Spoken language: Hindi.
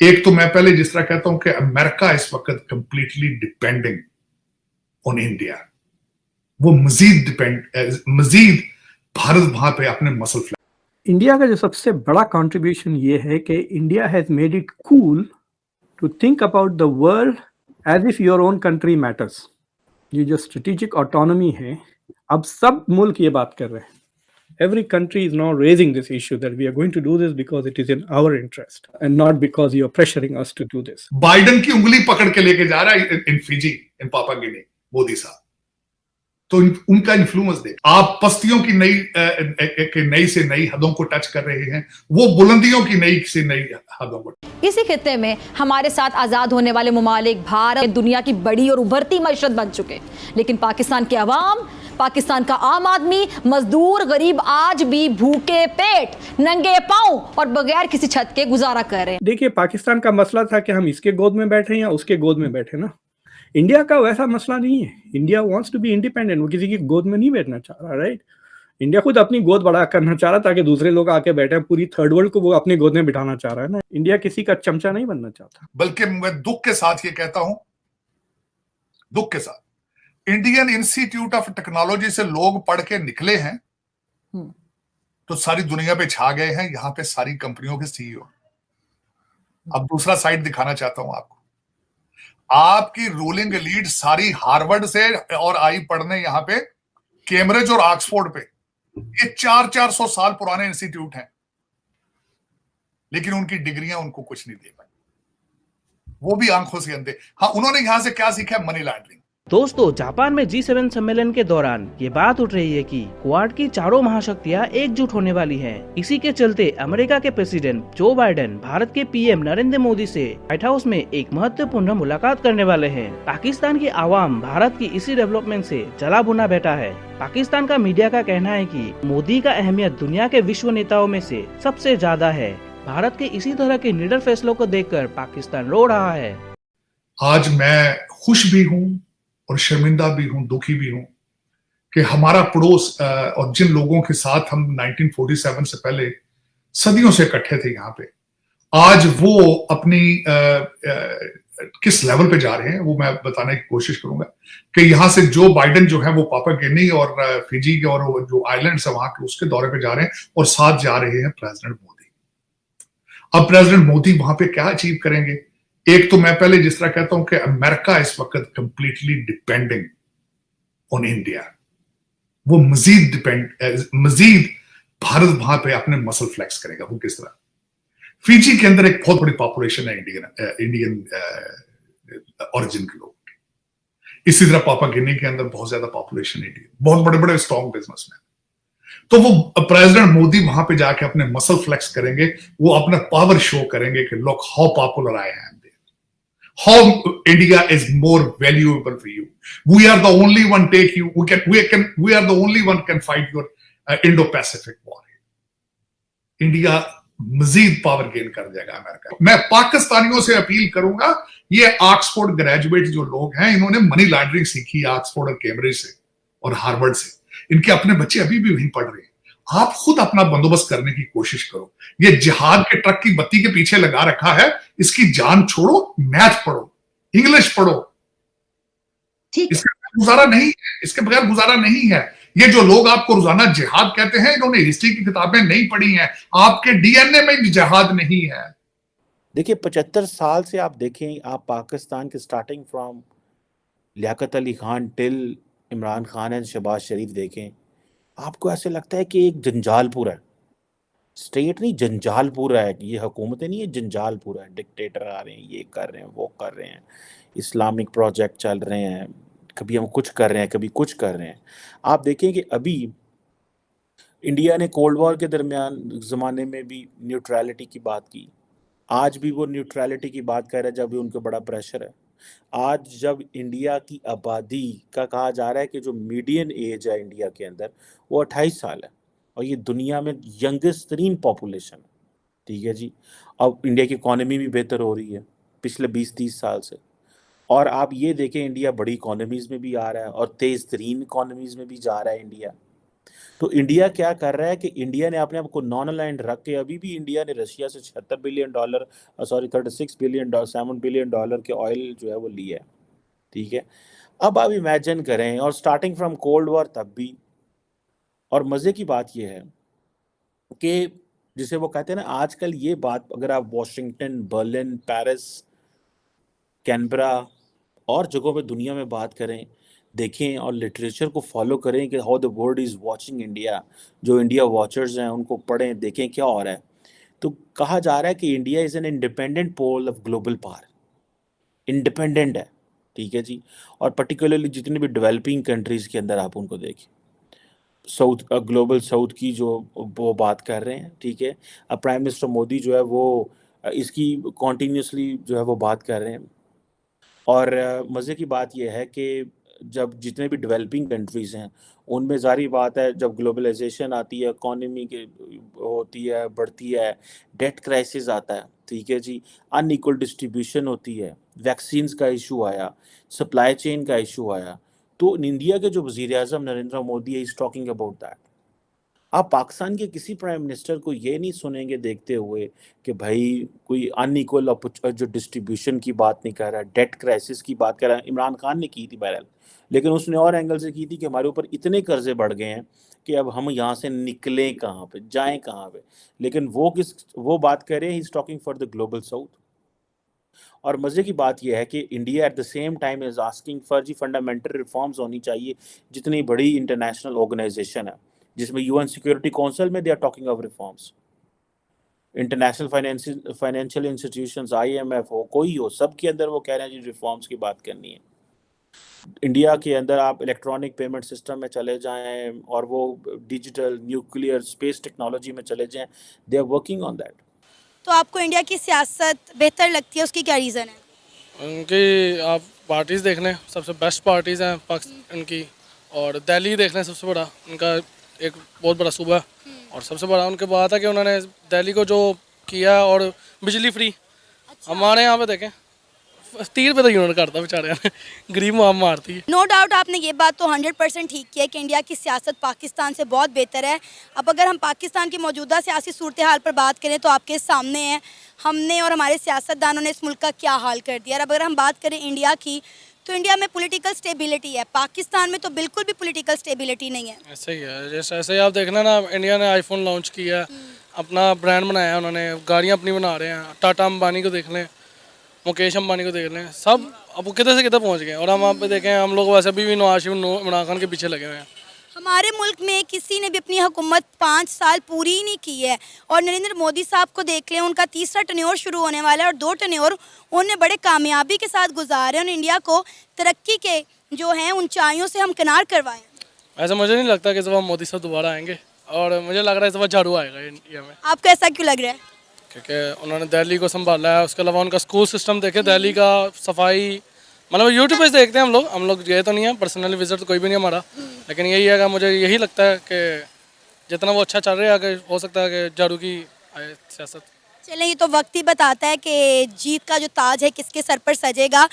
एक तो मैं पहले जिस तरह कहता हूं कि अमेरिका इस वक्त कंप्लीटली डिपेंडिंग ऑन इंडिया, वो मजीद भारत वहां पे अपने मसल फ्लैट। इंडिया का जो सबसे बड़ा कंट्रीब्यूशन ये है कि India has made it cool to think about the world as if your own country matters. ये जो स्ट्रेटेजिक ऑटोनॉमी है, अब सब मुल्क ये बात कर रहे हैं। Every country is now raising this issue that we are going to do this because it is in our interest and not because you are pressuring us to do this. Biden की उंगली पकड़ के लेके जा रहा है इन फिजी, इन पापा गिनी, मोदी साहब। तो उनका इन्फ्लुएंस देख, आप पस्तियों की नई से नई हदों को टच कर रहे हैं, वो बुलंदियों की नई से नई हदों को। इसी खित्ते में हमारे साथ आजाद होने वाले ममालिक भारत दुनिया की बड़ी और उभरती मईशत बन चुके, लेकिन पाकिस्तान के अवाम, पाकिस्तान का आम आदमी, मजदूर, गरीब आज भी भूखे पेट, नंगे पांव और बगैर किसी छत के गुजारा कर रहे हैं। देखिए, पाकिस्तान का मसला था कि हम इसके गोद में बैठे या उसके गोद में बैठे ना। इंडिया का वैसा मसला नहीं है। India wants to be independent, वो किसी की गोद में नहीं बैठना चाह रहा, राइट। इंडिया खुद अपनी गोद बड़ा करना चाह रहा ताकि दूसरे लोग आके बैठे। पूरी थर्ड वर्ल्ड को वो अपनी गोद में बिठाना चाह रहा है ना। इंडिया किसी का चमचा नहीं बनना चाहता। बल्कि मैं दुख के साथ ये कहता हूं, दुख के साथ, इंडियन इंस्टीट्यूट ऑफ टेक्नोलॉजी से लोग पढ़ के निकले हैं तो सारी दुनिया पे छा गए हैं, यहां पे सारी कंपनियों के सीईओ। अब दूसरा साइड दिखाना चाहता हूं आपको। आपकी रूलिंग एलीट सारी हार्वर्ड से और आई पढ़ने यहां पे कैम्ब्रिज और ऑक्सफोर्ड पे। ये 400 साल पुराने इंस्टीट्यूट हैं, लेकिन उनकी डिग्रियां उनको कुछ नहीं दे पाई, वो भी आंखों से अंधे। हाँ, उन्होंने यहां से क्या सीखा? Money laundering. दोस्तों, जापान में G7 सम्मेलन के दौरान ये बात उठ रही है कि क्वाड की चारों महाशक्तियां एकजुट होने वाली हैं। इसी के चलते अमेरिका के प्रेसिडेंट जो बाइडेन भारत के पीएम नरेंद्र मोदी से व्हाइट हाउस में एक महत्वपूर्ण मुलाकात करने वाले हैं। पाकिस्तान की आवाम भारत की इसी डेवलपमेंट से जला भुना बैठा है। पाकिस्तान का मीडिया का कहना है कि मोदी का अहमियत दुनिया के विश्व नेताओं में से सबसे ज्यादा है। भारत के इसी तरह के निडर फैसलों को देखकर पाकिस्तान रो रहा है। आज मैं खुश भी हूँ और शर्मिंदा भी हूं, दुखी भी हूं कि हमारा पड़ोस और जिन लोगों के साथ हम 1947 से पहले सदियों से इकट्ठे थे यहां पे, आज वो अपनी किस लेवल पे जा रहे हैं वो मैं बताने की कोशिश करूंगा कि यहां से जो बाइडेन जो है वो पापा गिनी और फिजी के और जो आइलैंड्स है वहां के उसके दौरे पे जा रहे हैं और साथ जा रहे हैं प्रेसिडेंट मोदी। अब प्रेसिडेंट मोदी वहां पे क्या अचीव करेंगे? एक तो मैं पहले जिस तरह कहता हूं कि अमेरिका इस वक्त कंप्लीटली डिपेंडिंग ऑन इंडिया, वो मजीद भारत वहां पे अपने मसल फ्लेक्स करेगा। वो किस तरह? फिजी के अंदर एक बहुत बड़ी पॉपुलेशन है इंडियन ओरिजिन के लोग। इसी तरह पापा गिनी के अंदर बहुत ज्यादा पॉपुलेशन है इंडियन, बहुत बड़े बड़े स्ट्रॉन्ग बिजनेसमैन। तो वो प्रेसिडेंट मोदी वहां पे जाके अपने मसल फ्लेक्स करेंगे, वो अपना पावर शो करेंगे कि look how popular I am, how India is more valuable for you. We are the only one we are the only one can fight your Indo-Pacific war. India मजीद पावर गेन कर जाएगा अमेरिका। मैं पाकिस्तानियों से अपील करूंगा, ये ऑक्सफोर्ड ग्रेजुएट जो लोग हैं, इन्होंने मनी लॉन्ड्रिंग सीखी ऑक्सफोर्ड और कैम्ब्रिज से और हार्वर्ड से। इनके अपने बच्चे अभी भी वहीं पढ़ रहे हैं। आप खुद अपना बंदोबस्त करने की कोशिश करो। ये जिहाद के ट्रक की बत्ती के पीछे लगा रखा है, इसकी जान छोड़ो, मैथ पढ़ो, इंग्लिश पढ़ो। इसके बगैर गुजारा नहीं है, इसके बगैर गुजारा नहीं है। ये जो लोग आपको रोजाना जिहाद कहते हैं, इन्होंने हिस्ट्री की किताबें नहीं पढ़ी हैं। आपके डीएनए में जिहाद नहीं है। देखिए, 75 साल से आप देखें, आप पाकिस्तान के starting from Liaquat Ali Khan till Imran Khan and Shahbaz Sharif देखें, आपको ऐसे लगता है कि एक जंजालपुर है। स्टेट नहीं, जंजालपुर है। ये हुकूमतें नहीं है, जंजालपुर है। डिक्टेटर आ रहे हैं, ये कर रहे हैं, वो कर रहे हैं, इस्लामिक प्रोजेक्ट चल रहे हैं, कभी हम कुछ कर रहे हैं, कभी कुछ कर रहे हैं। आप देखें कि अभी इंडिया ने कोल्ड वॉर के दरमियान ज़माने में भी न्यूट्रलिटी की बात की, आज भी वो न्यूट्रलिटी की बात कर रहा है जब भी उनको बड़ा प्रेशर है। आज जब इंडिया की आबादी का कहा जा रहा है कि जो मीडियन एज है इंडिया के अंदर वो 28 साल है और ये दुनिया में यंगेस्ट तरीन पॉपुलेशन है, ठीक है जी। अब इंडिया की इकॉनमी भी बेहतर हो रही है पिछले 20-30 साल से, और आप ये देखें इंडिया बड़ी इकॉनमीज़ में भी आ रहा है और तेज़ तरीन इकॉनमीज़ में भी जा रहा है इंडिया। तो इंडिया क्या कर रहा है कि इंडिया ने अपने आप को नॉन अलाइंड रख के, अभी भी इंडिया ने रशिया से $76 बिलियन, सॉरी $36 बिलियन, $7 बिलियन के ऑयल जो है वो लिया है, ठीक है। अब आप इमेजिन करें, और स्टार्टिंग फ्रॉम कोल्ड वॉर तब भी। और मज़े की बात यह है कि जिसे वो कहते हैं ना, आजकल ये बात अगर आप वॉशिंगटन, बर्लिन, पेरिस, कैनबरा और जगहों पे दुनिया में बात करें, देखें और लिटरेचर को फॉलो करें कि how the world is watching India, जो इंडिया वॉचर्स हैं उनको पढ़ें, देखें क्या हो रहा है। तो कहा जा रहा है कि India is an independent pole of global power, independent है, ठीक है जी। और पर्टिकुलरली जितनी भी डेवलपिंग कंट्रीज़ के अंदर आप उनको देखें, साउथ, ग्लोबल साउथ की जो वो बात कर रहे हैं, ठीक है। अब प्राइम मिनिस्टर मोदी जो है वो इसकी कॉन्टीन्यूसली जो है वो बात कर रहे हैं। और मज़े की बात यह है कि जब जितने भी डेवलपिंग कंट्रीज़ हैं उनमें ज़ाहिर बात है, जब ग्लोबलाइजेशन आती है, इकॉनमी की होती है, बढ़ती है, डेट क्राइसिस आता है, ठीक है जी, अनइक्वल डिस्ट्रीब्यूशन होती है, वैक्सीन्स का इशू आया, सप्लाई चेन का इशू आया, तो इंडिया के जो वज़ीर आज़म नरेंद्र मोदी है, इज़ टॉकिंग अबाउट दैट। आप पाकिस्तान के किसी प्राइम मिनिस्टर को ये नहीं सुनेंगे देखते हुए कि भाई कोई अनइक्वल जो डिस्ट्रीब्यूशन की बात नहीं कर रहा है, डेट क्राइसिस की बात कर रहा है। इमरान खान ने की थी बहरहाल, लेकिन उसने और एंगल से की थी कि हमारे ऊपर इतने कर्जे बढ़ गए हैं कि अब हम यहाँ से निकलें कहाँ पे, जाएं कहाँ पे। लेकिन वो बात कर रहे हैं, he is talking for the global south. और मज़े की बात यह है कि India at the same time is asking for जी फंडामेंटल रिफॉर्म्स होनी चाहिए। जितनी बड़ी इंटरनेशनल ऑर्गेनाइजेशन है, जिसमें यूएन सिक्योरिटी काउंसिल में they are talking of reforms, international financial institutions, IMF हो, कोई हो, सब के अंदर वो कह रहे हैं जी रिफॉर्म्स की बात करनी है। इंडिया के अंदर आप इलेक्ट्रॉनिक पेमेंट सिस्टम में चले जाएं और वो डिजिटल, न्यूक्लियर, स्पेस टेक्नोलॉजी में चले जाएं, they are working on that. तो आपको इंडिया की सियासत बेहतर लगती है, उसकी क्या रीज़न है? उनकी आप पार्टीज़ देख लें, सबसे बेस्ट पार्टीज़ हैं पाकिस्तान उनकी। और दिल्ली देख लें, सबसे बड़ा उनका एक बहुत बड़ा सूबा, और सबसे बड़ा उनके बात है कि उन्होंने दिल्ली को जो किया, और बिजली फ्री। हमारे यहाँ पे देखें 30 रुपये तो यूनिट करता बेचारे ने, गरीब माम मारती है। नो डाउट आपने ये बात तो 100% ठीक की है कि इंडिया की सियासत पाकिस्तान से बहुत बेहतर है। अब अगर हम पाकिस्तान की मौजूदा सियासी सूरत हाल पर बात करें तो आपके सामने है, हमने और हमारे सियासतदानों ने इस मुल्क का क्या हाल कर दिया। और अब अगर हम बात करें इंडिया की, तो इंडिया में पॉलिटिकल स्टेबिलिटी है, पाकिस्तान में तो बिल्कुल भी पॉलिटिकल स्टेबिलिटी नहीं है। ऐसे ही है, जैसे ऐसे ही आप देखना ना, इंडिया ने आईफोन लॉन्च किया है, अपना ब्रांड बनाया है उन्होंने, गाड़ियाँ अपनी बना रहे हैं। टाटा अंबानी को देख लें, मुकेश अंबानी को देख लें, सब अब किधर से किधर पहुंच गए। और हम आप पे देखें, हम लोग वैसे भी नवाज शरीफ, इमरान खान के पीछे लगे हुए हैं। हमारे मुल्क में किसी ने भी अपनी हुकूमत 5 साल पूरी ही नहीं की है। और नरेंद्र मोदी साहब को देख लें, उनका तीसरा टन्योर शुरू होने वाला है और 2 टन्योर उन्होंने बड़े कामयाबी के साथ गुजारे और इंडिया को तरक्की के जो हैं ऊंचाइयों से हमकिनार करवाएं। ऐसा मुझे नहीं लगता कि इस बार मोदी साहब दोबारा आएंगे, और मुझे लग रहा है इस बार झाड़ू आएगा इंडिया में। आपको ऐसा क्यों लग रहा है? क्योंकि उन्होंने दिल्ली को संभाला है, उसके अलावा उनका स्कूल सिस्टम देखे, दिल्ली का सफाई, मतलब यूट्यूब पे देखते हैं हम लोग गए तो नहीं है, पर्सनली विजिट तो कोई भी नहीं हमारा, लेकिन यही है कि मुझे यही लगता है कि जितना वो अच्छा चल रहा है, आगे हो सकता है कि झाड़ू की आए सियासत। चलें, ये तो वक्त ही बताता है कि जीत का जो ताज है किसके सर पर सजेगा।